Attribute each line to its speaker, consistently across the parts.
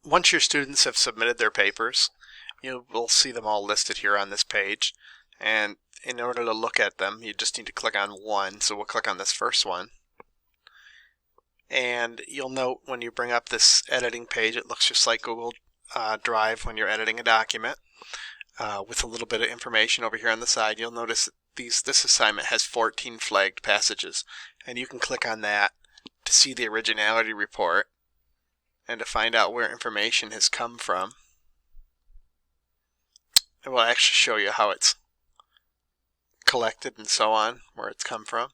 Speaker 1: once your students have submitted their papers, you will see them all listed here on this page. And in order to look at them, you just need to click on one. So we'll click on this first one. And you'll note when you bring up this editing page, it looks just like Google Drive when you're editing a document with a little bit of information over here on the side. You'll notice that this assignment has 14 flagged passages, and you can click on that to see the Originality Report and to find out where information has come from. It will actually show you how it's collected and so on, where it's come from.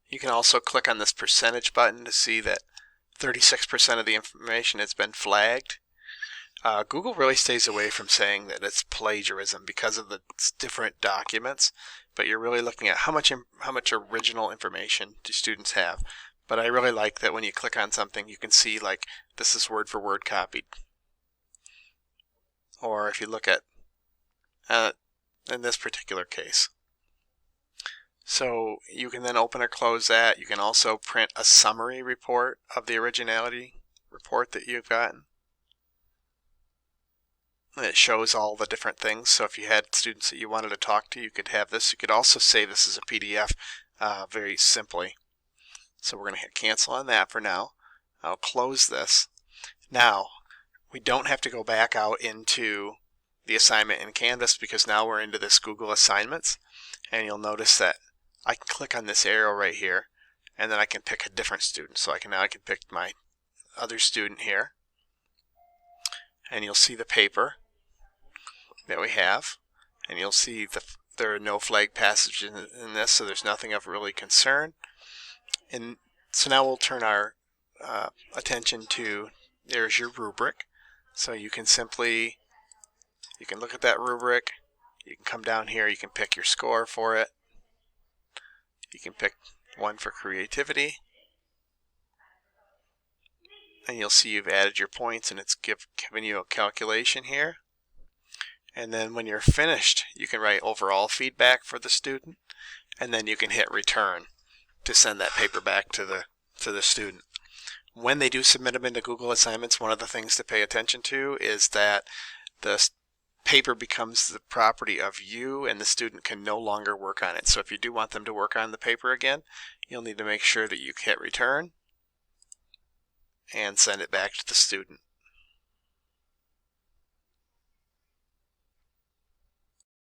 Speaker 1: You can also click on this percentage button to see that 36% of the information has been flagged. Google really stays away from saying that it's plagiarism because of the different documents, but you're really looking at how much original information do students have. But I really like that when you click on something, you can see like this is word for word copied. Or if you look at in this particular case. So you can then open or close that. You can also print a summary report of the Originality Report that you've gotten. And it shows all the different things. So if you had students that you wanted to talk to, you could have this. You could also save this as a PDF very simply. So we're going to hit cancel on that for now. I'll close this. Now, we don't have to go back out into the assignment in Canvas because now we're into this Google Assignments. And you'll notice that I can click on this arrow right here, and then I can pick a different student. So now I can pick my other student here, and you'll see the paper that we have, and you'll see there are no flag passages in this, so there's nothing of really concern. And so now we'll turn our attention to, there's your rubric. So you can look at that rubric. You can come down here, you can pick your score for it. You can pick one for creativity. And you'll see you've added your points, and it's giving you a calculation here. And then when you're finished, you can write overall feedback for the student, and then you can hit return to send that paper back to the student. When they do submit them into Google Assignments, one of the things to pay attention to is that the paper becomes the property of you, and the student can no longer work on it. So if you do want them to work on the paper again, you'll need to make sure that you hit return and send it back to the student.